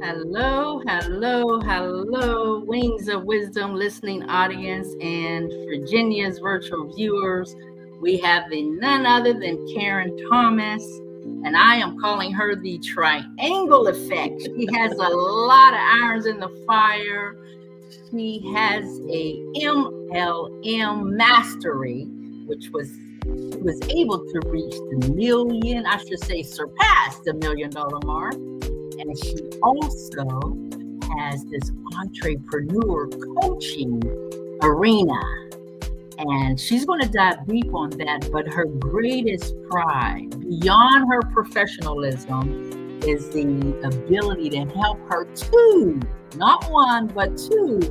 Hello, hello, hello, Wings of Wisdom listening audience and Virginia's virtual viewers. We have the none other than Karen Thomas, and I am calling her the triangle effect. She has a lot of irons in the fire. She has a MLM mastery, which was able to reach the million, I should say surpass the $1 million mark. And she also has this entrepreneur coaching arena. And she's going to dive deep on that. But her greatest pride, beyond her professionalism, is the ability to help her two, not one, but two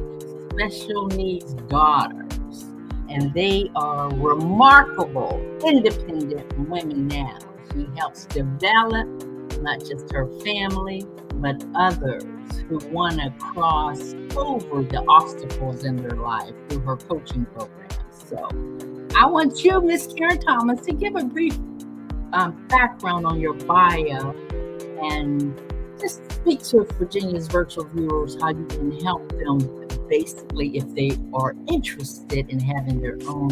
special needs daughters. And they are remarkable, independent women now. She helps develop not just her family, but others who want to cross over the obstacles in their life through her coaching programs. So I want you, Miss Karen Thomas, to give a brief background on your bio and just speak to Virginia's virtual viewers how you can help them basically if they are interested in having their own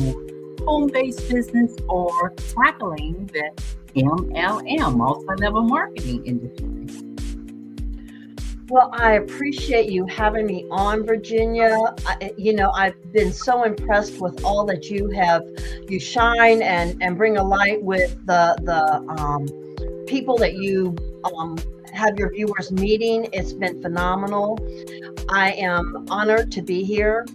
home-based business or tackling the MLM, multi-level marketing industry. Well, I appreciate you having me on, Virginia. I've been so impressed with all that you shine and bring a light with the people that you have your viewers meeting. It's been phenomenal. I am honored to be here.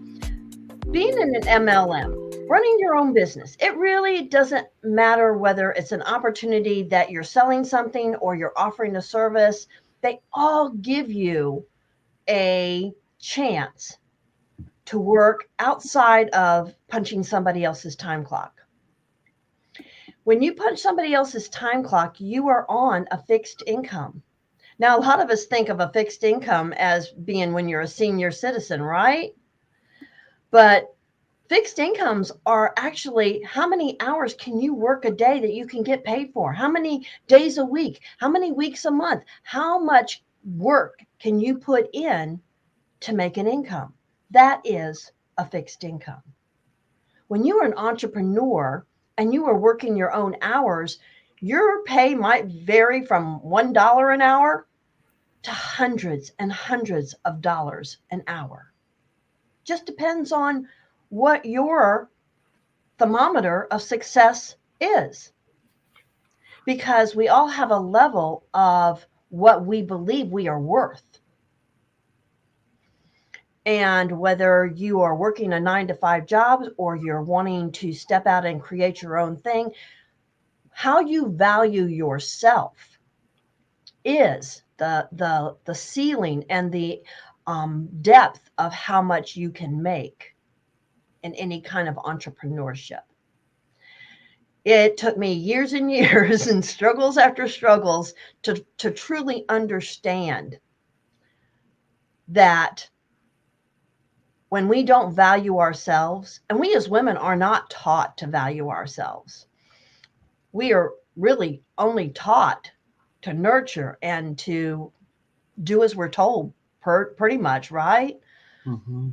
Being in an MLM, running your own business, it really doesn't matter whether it's an opportunity that you're selling something or you're offering a service. They all give you a chance to work outside of punching somebody else's time clock. When you punch somebody else's time clock, you are on a fixed income. Now, a lot of us think of a fixed income as being when you're a senior citizen, right? But fixed incomes are actually how many hours can you work a day that you can get paid for? How many days a week? How many weeks a month? How much work can you put in to make an income? That is a fixed income. When you are an entrepreneur and you are working your own hours, your pay might vary from $1 an hour to hundreds and hundreds of dollars an hour. Just depends on what your thermometer of success is. Because we all have a level of what we believe we are worth. And whether you are working a 9-to-5 job or you're wanting to step out and create your own thing, how you value yourself is the ceiling and the depth of how much you can make in any kind of entrepreneurship. It took me years and years and struggles after struggles to truly understand that when we don't value ourselves, and we as women are not taught to value ourselves, we are really only taught to nurture and to do as we're told, pretty much, right? Mm-hmm.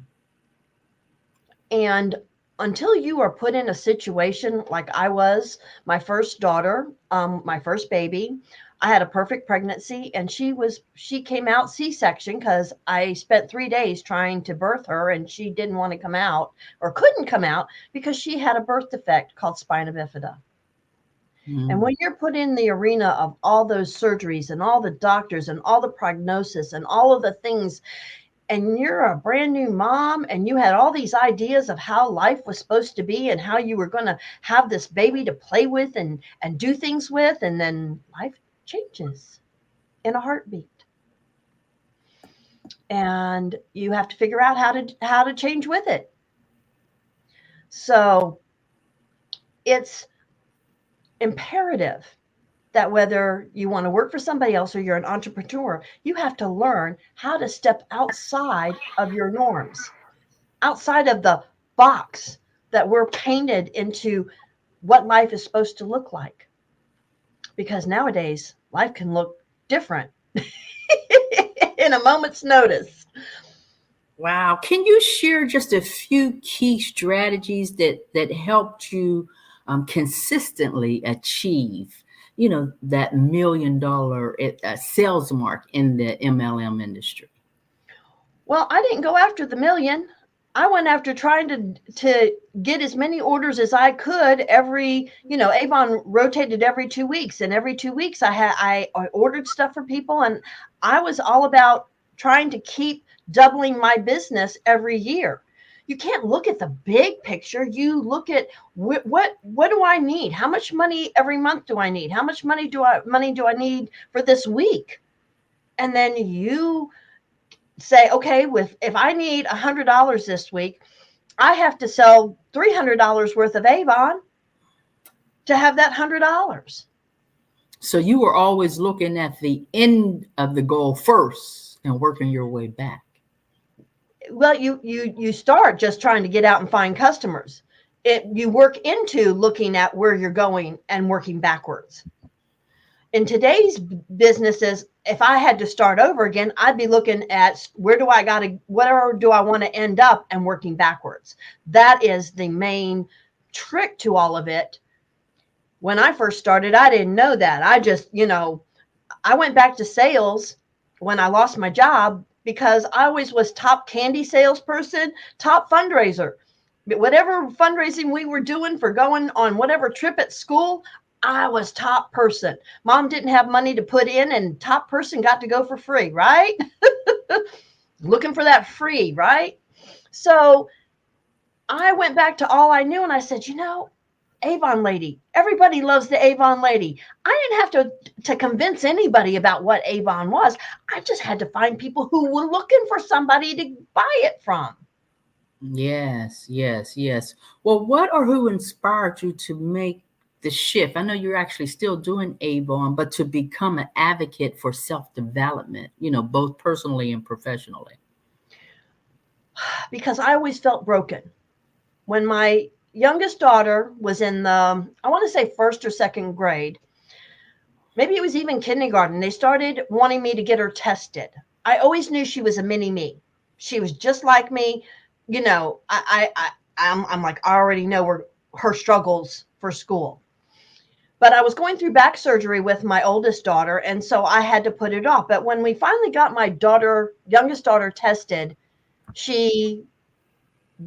And until you are put in a situation like I was, my first daughter, my first baby, I had a perfect pregnancy, and she came out C-section because I spent 3 days trying to birth her, and she didn't want to come out or couldn't come out because she had a birth defect called spina bifida. Mm-hmm. And when you're put in the arena of all those surgeries and all the doctors and all the prognosis and all of the things, and you're a brand new mom and you had all these ideas of how life was supposed to be and how you were going to have this baby to play with and do things with, and then life changes in a heartbeat. And you have to figure out how to change with it. So it's imperative that whether you want to work for somebody else or you're an entrepreneur, you have to learn how to step outside of your norms, outside of the box that we're painted into what life is supposed to look like. Because nowadays, life can look different. in a moment's notice. Wow. Can you share just a few key strategies that helped you consistently achieve, that $1 million sales mark in the MLM industry? Well, I didn't go after the million. I went after trying to get as many orders as I could every, Avon rotated every 2 weeks, and every 2 weeks I ordered stuff for people, and I was all about trying to keep doubling my business every year. You can't look at the big picture. You look at what do I need? How much money every month do I need? How much money do I need for this week? And then you say, okay, if I need $100 this week, I have to sell $300 worth of Avon to have that $100. So you were always looking at the end of the goal first and working your way back. Well, you start just trying to get out and find customers. You work into looking at where you're going and working backwards. In today's businesses, if I had to start over again, I'd be looking at where do I want to end up and working backwards. That is the main trick to all of it. When I first started, I didn't know that. I just, I went back to sales when I lost my job because I always was top candy salesperson, top fundraiser. Whatever fundraising we were doing for going on whatever trip at school, I was top person. Mom didn't have money to put in, and top person got to go for free, right? Looking for that free, right? So I went back to all I knew, and I said, Avon lady, everybody loves the Avon lady. I didn't have to convince anybody about what Avon was. I just had to find people who were looking for somebody to buy it from. Yes, yes, yes. Well, what or who inspired you to make the shift? I know you're actually still doing Avon, but to become an advocate for self-development, both personally and professionally. Because I always felt broken. When my youngest daughter was in I want to say first or second grade, maybe it was even kindergarten, they started wanting me to get her tested. I always knew she was a mini me. She was just like me. I'm like, I already know her struggles for school. But I was going through back surgery with my oldest daughter, and so I had to put it off. But when we finally got my youngest daughter tested, she,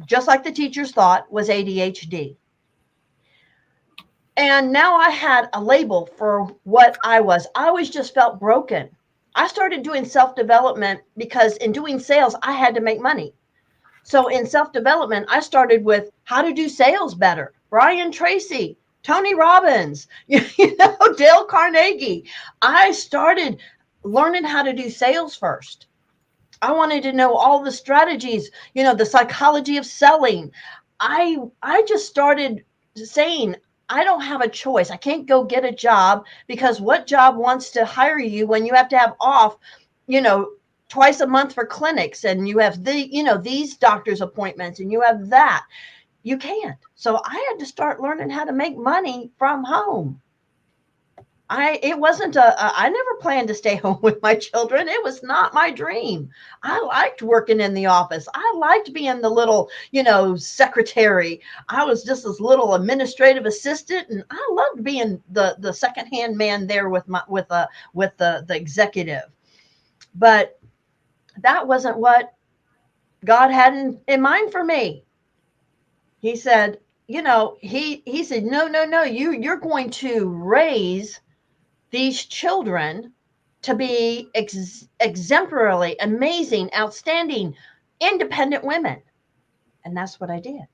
just like the teachers thought, was ADHD. And now I had a label for what I was. I always just felt broken. I started doing self-development because in doing sales, I had to make money. So in self-development, I started with how to do sales better. Brian Tracy, Tony Robbins, Dale Carnegie. I started learning how to do sales first. I wanted to know all the strategies, the psychology of selling. I just started saying, I don't have a choice. I can't go get a job because what job wants to hire you when you have to have off, twice a month for clinics, and you have these doctor's appointments, and you have that. You can't. So I had to start learning how to make money from home. It wasn't I never planned to stay home with my children. It was not my dream. I liked working in the office. I liked being the little, secretary. I was just this little administrative assistant, and I loved being the secondhand man there with the executive. But that wasn't what God had in mind for me. He said, he said, no, you're going to raise these children to be exemplarily amazing, outstanding, independent women. And that's what I did.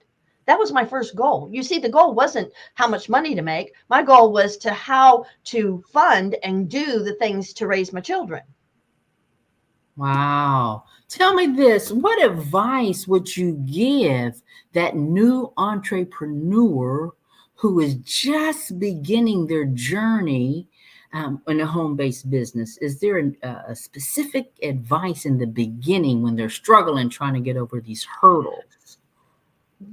That was my first goal. You see, the goal wasn't how much money to make. My goal was to how to fund and do the things to raise my children. Wow. Tell me this, what advice would you give that new entrepreneur who is just beginning their journey in a home-based business? Is there a specific advice in the beginning when they're struggling trying to get over these hurdles?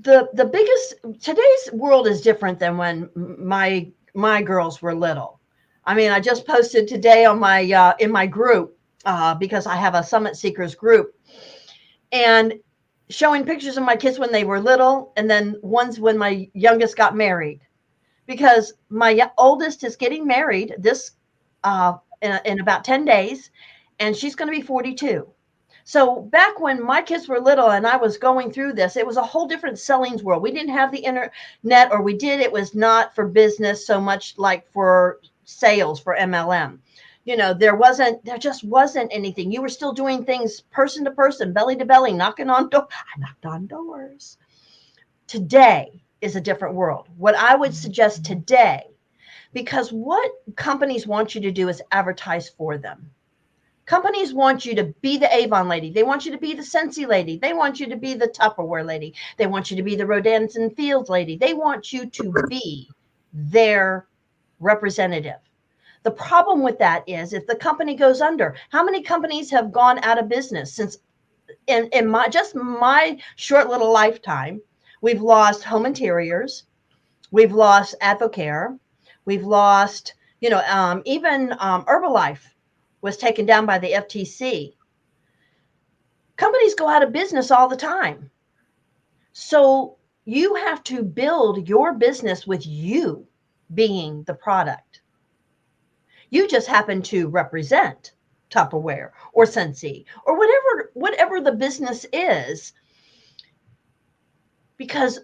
The biggest, today's world is different than when my girls were little. I mean, I just posted today on my in my group because I have a Summit Seekers group, and showing pictures of my kids when they were little, and then ones when my youngest got married, because my oldest is getting married this in about 10 days, and she's going to be 42. So back when my kids were little and I was going through this, it was a whole different sellings world. We didn't have the internet, or we did. It was not for business so much like for sales for MLM. There just wasn't anything. You were still doing things person to person, belly to belly, knocking on doors. I knocked on doors. Today is a different world. What I would suggest today, because what companies want you to do is advertise for them. Companies want you to be the Avon lady. They want you to be the Scentsy lady. They want you to be the Tupperware lady. They want you to be the Rodans and Fields lady. They want you to be their representative. The problem with that is if the company goes under, how many companies have gone out of business since in my short little lifetime? We've lost Home Interiors. We've lost Advocare. We've lost, even Herbalife was taken down by the FTC. Companies go out of business all the time. So you have to build your business with you being the product. You just happen to represent Tupperware or Scentsy or whatever the business is. Because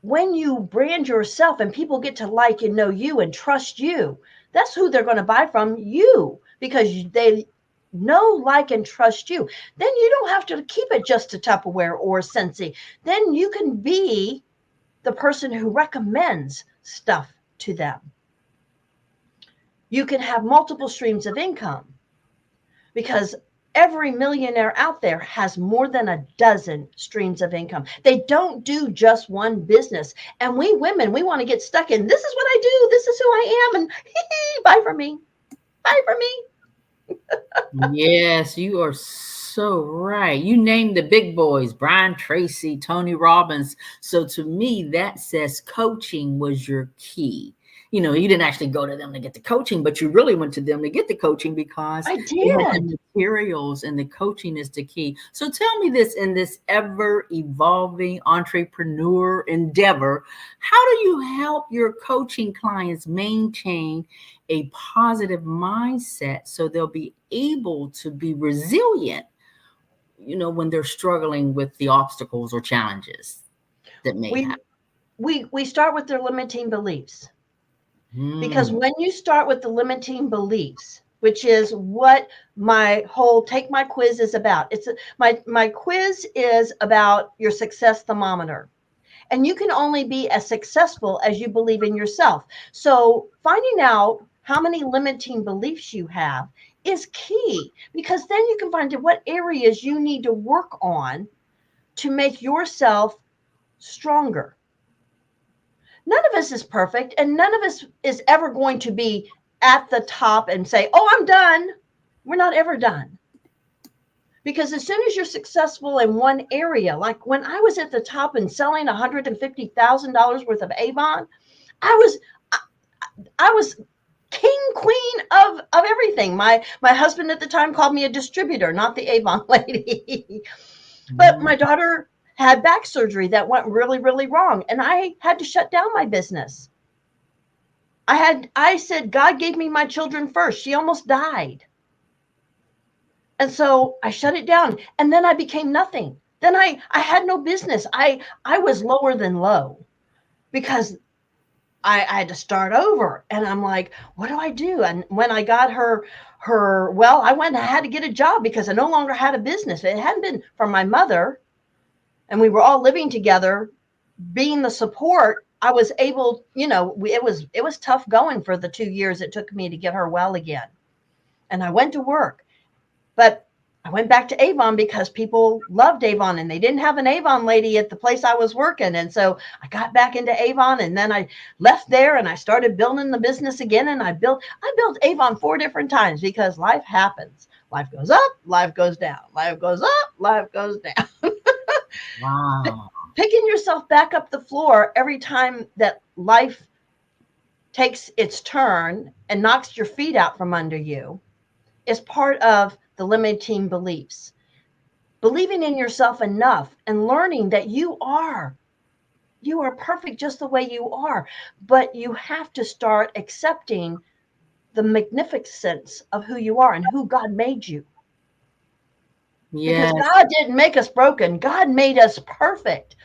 when you brand yourself and people get to like and know you and trust you, that's who they're going to buy from, you, because they know, like, and trust you. Then you don't have to keep it just to Tupperware or Scentsy. Then you can be the person who recommends stuff to them. You can have multiple streams of income, because every millionaire out there has more than a dozen streams of income. They don't do just one business. And we women, we want to get stuck in, this is what I do, this is who I am, and buy from me. Buy from me. Yes, you are so right. You named the big boys, Brian Tracy, Tony Robbins. So to me, that says coaching was your key. You didn't actually go to them to get the coaching, but you really went to them to get the coaching because I they had did. the materials, and the coaching is the key. So tell me this, in this ever evolving entrepreneur endeavor, how do you help your coaching clients maintain a positive mindset so they'll be able to be resilient, when they're struggling with the obstacles or challenges that may We happen? we start with their limiting beliefs. Because Mm. when you start with the limiting beliefs, which is what my whole Take My Quiz is about. My quiz is about your success thermometer. And you can only be as successful as you believe in yourself. So finding out how many limiting beliefs you have is key, because then you can find out what areas you need to work on to make yourself stronger. None of us is perfect, and none of us is ever going to be at the top and say, oh, I'm done. We're not ever done. Because as soon as you're successful in one area, like when I was at the top and selling $150,000 worth of Avon, I was I was king, queen of everything. My husband at the time called me a distributor, not the Avon lady. But Mm. my daughter had back surgery that went really, really wrong, and I had to shut down my business. I said, God gave me my children first. She almost died. And so I shut it down, and then I became nothing. Then I had no business. I was lower than low, because I had to start over. And I'm like, what do I do? And when I got well, I went and I had to get a job because I no longer had a business. It hadn't been for my mother, and we were all living together, being the support. I was able, it was tough going for the 2 years it took me to get her well again. And I went to work, but I went back to Avon because people loved Avon, and they didn't have an Avon lady at the place I was working. And so I got back into Avon, and then I left there and I started building the business again. And I built Avon 4 different times, because life happens. Life goes up, life goes down, life goes up, life goes down. Wow. Picking yourself back up the floor every time that life takes its turn and knocks your feet out from under you is part of the limiting beliefs. Believing in yourself enough and learning that you are perfect just the way you are. But you have to start accepting the magnificence of who you are and who God made you. Because Yes. God didn't make us broken. God made us perfect.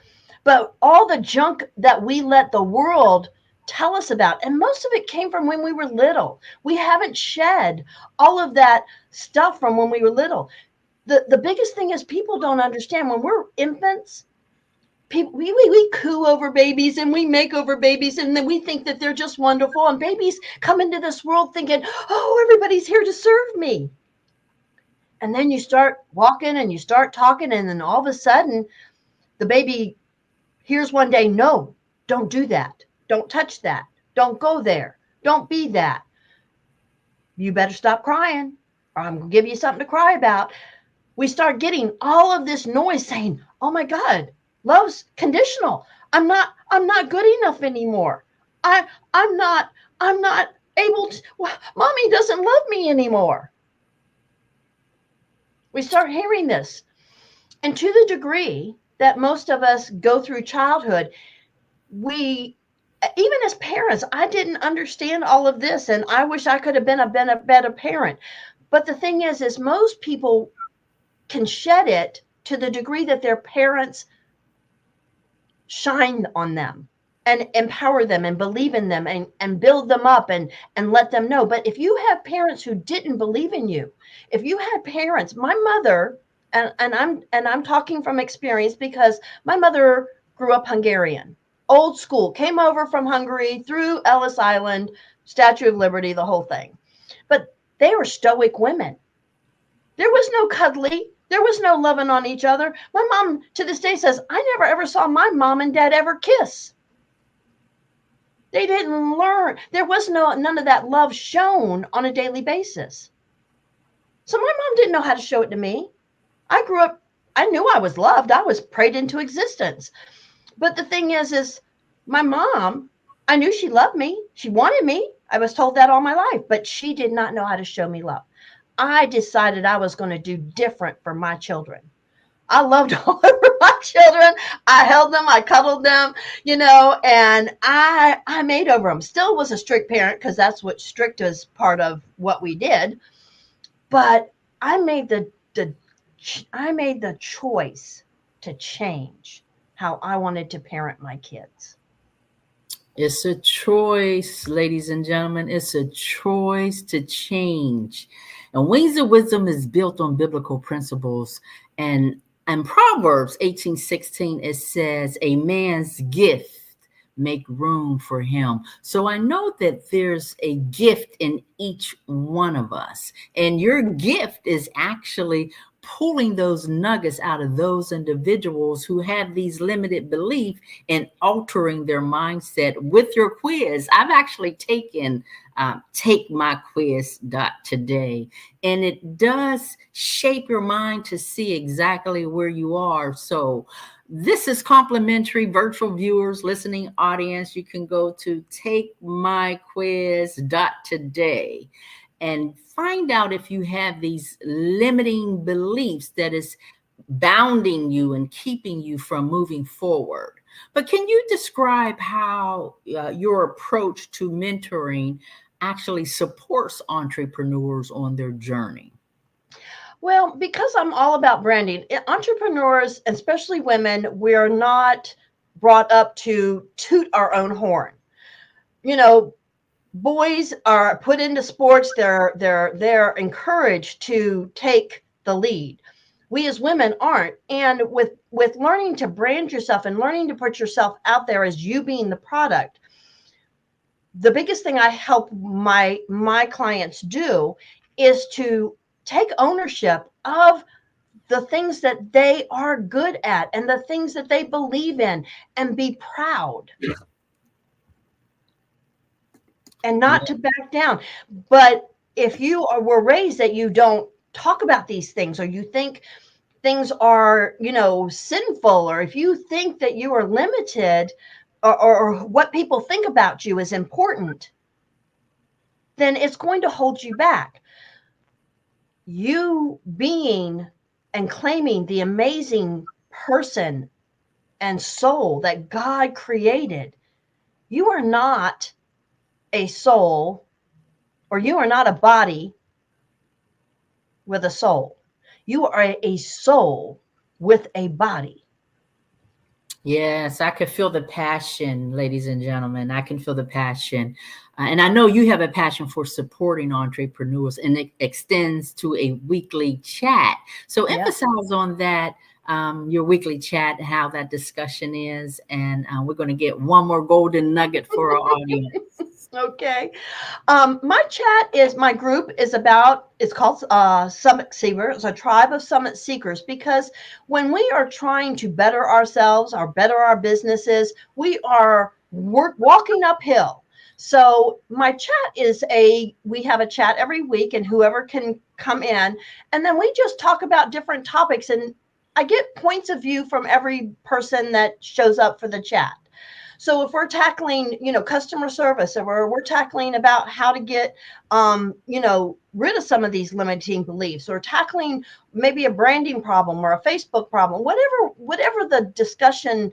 But all the junk that we let the world tell us about, and most of it came from when we were little. We haven't shed all of that stuff from when we were little. The biggest thing is people don't understand when we're infants. We coo over babies and we make over babies, and then we think that they're just wonderful. And babies come into this world thinking, oh, everybody's here to serve me. And then you start walking and you start talking, and then all of a sudden, the baby hears one day, no, don't do that. Don't touch that. Don't go there. Don't be that. You better stop crying, or I'm going to give you something to cry about. We start getting all of this noise saying, oh my God, love's conditional. I'm not good enough anymore. I I'm not I'm not able to, well, mommy doesn't love me anymore. We start hearing this. And to the degree that most of us go through childhood, we, even as parents, I didn't understand all of this, and I wish I could have been a better parent. But the thing is most people can shed it to the degree that their parents shine on them and empower them and believe in them and build them up and let them know. But if you have parents who didn't believe in you, if you had parents, my mother, and I'm talking from experience because my mother grew up Hungarian, old school, came over from Hungary through Ellis Island, Statue of Liberty, the whole thing. But they were stoic women. There was no cuddly. There was no loving on each other. My mom to this day says, I never ever saw my mom and dad ever kiss. They didn't learn. There was none of that love shown on a daily basis. So my mom didn't know how to show it to me. I grew up, I knew I was loved. I was prayed into existence. But the thing is my mom, I knew she loved me. She wanted me. I was told that all my life, but she did not know how to show me love. I decided I was going to do different for my children. I loved all of my children. I held them, I cuddled them, and I made over them. Still was a strict parent because that's what strict is part of what we did. But I made the choice to change how I wanted to parent my kids. It's a choice, ladies and gentlemen. It's a choice to change. And Wings of Wisdom is built on biblical principles. And Proverbs 18:16, it says, a man's gift make room for him. So I know that there's a gift in each one of us. And your gift is actually pulling those nuggets out of those individuals who have these limited beliefs and altering their mindset with your quiz. I've actually taken take my quiz today, and it does shape your mind to see exactly where you are. So this is complimentary. Virtual viewers, listening audience, you can go to takemyquiz.today and find out if you have these limiting beliefs that is bounding you and keeping you from moving forward. But can you describe how your approach to mentoring actually supports entrepreneurs on their journey? Well, because I'm all about branding, entrepreneurs, especially women, we're not brought up to toot our own horn. You know, boys are put into sports. They're encouraged to take the lead. We as women aren't. And with learning to brand yourself and learning to put yourself out there as you being the product, the biggest thing I help my clients do is to take ownership of the things that they are good at and the things that they believe in and be proud and not to back down. But if you were raised that you don't talk about these things, or you think things are, sinful, or if you think that you are limited, or what people think about you is important, then it's going to hold you back. you being and claiming the amazing person and soul that God created. You are not a soul, or you are not a body with a soul. You are a soul with a body. Yes, I could feel the passion, ladies and gentlemen. I can feel the passion. And I know you have a passion for supporting entrepreneurs, and it extends to a weekly chat. So Yeah. emphasize on that, your weekly chat, how that discussion is. And we're going to get one more golden nugget for our audience. Okay. My group is about, it's called Summit Seekers. It's a tribe of Summit Seekers, because when we are trying to better ourselves or better our businesses, we are walking uphill. So my chat we have a chat every week, and whoever can come in, and then we just talk about different topics, and I get points of view from every person that shows up for the chat. So if we're tackling, customer service, or we're tackling about how to get, rid of some of these limiting beliefs, or tackling maybe a branding problem or a Facebook problem, whatever the discussion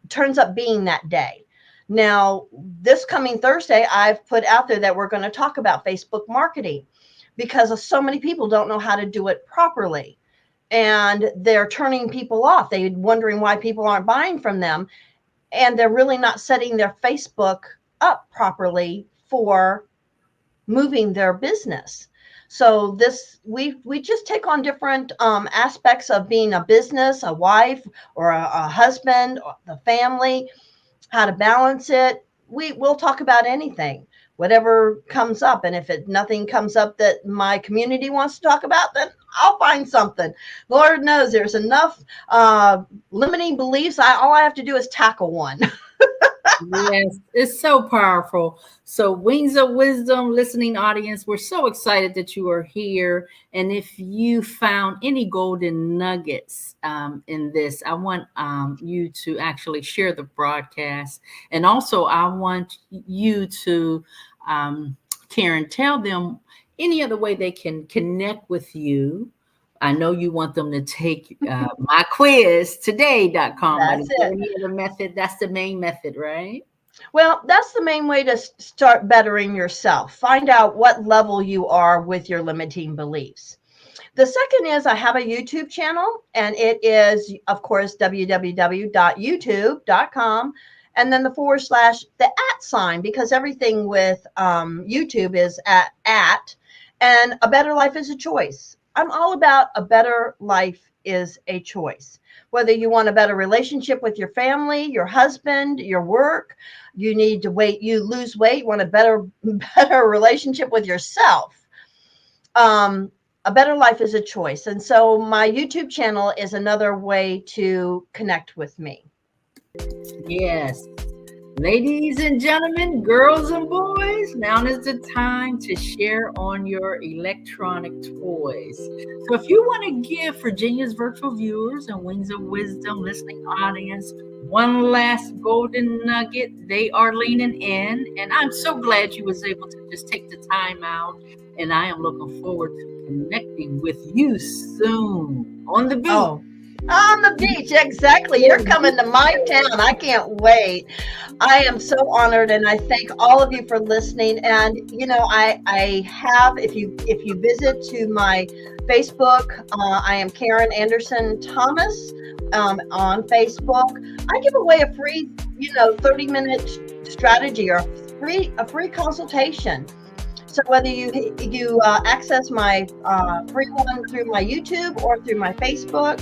turns up being that day. Now, this coming Thursday, I've put out there that we're going to talk about Facebook marketing, because so many people don't know how to do it properly. And they're turning people off. They're wondering why people aren't buying from them, and they're really not setting their Facebook up properly for moving their business. So we just take on different aspects of being a business, a wife, or a husband, or the family, how to balance it. We'll talk about anything, whatever comes up. And if nothing comes up that my community wants to talk about, then I'll find something. Lord knows there's enough limiting beliefs. All I have to do is tackle one. Yes, it's so powerful. So, Wings of Wisdom listening audience, we're so excited that you are here. And if you found any golden nuggets in this, I want you to actually share the broadcast. And also, I want you to, Karen, tell them any other way they can connect with you. I know you want them to take my quiz today.com, but That's is there it. any other method? That's the main method, right? Well, that's the main way to start bettering yourself. Find out what level you are with your limiting beliefs. The second is, I have a YouTube channel, and it is, of course, www.youtube.com, and then the / the @ sign, because everything with YouTube is at, and a better life is a choice. I'm all about a better life is a choice. Whether you want a better relationship with your family, your husband, your work, you need to lose weight, want a better relationship with yourself. A better life is a choice. And so my YouTube channel is another way to connect with me. Yes. Ladies and gentlemen, girls and boys, now is the time to share on your electronic toys. So if you want to give Virginia's virtual viewers and Wings of Wisdom listening audience one last golden nugget, they are leaning in. And I'm so glad you was able to just take the time out. And I am looking forward to connecting with you soon on the beach. Oh, on the beach, exactly. You're coming to my town. I can't wait. I am so honored, and I thank all of you for listening. And I have, if you visit to my Facebook, I am Karen Anderson Thomas on Facebook. I give away a free 30-minute strategy, or a free consultation. So whether you access my free one through my YouTube or through my Facebook,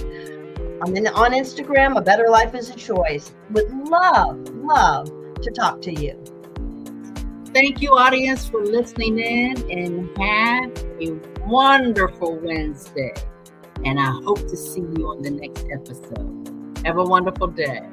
I'm on Instagram. A Better Life is a Choice. Would love to talk to you. Thank you, audience, for listening in, and have a wonderful Wednesday. And I hope to see you on the next episode. Have a wonderful day.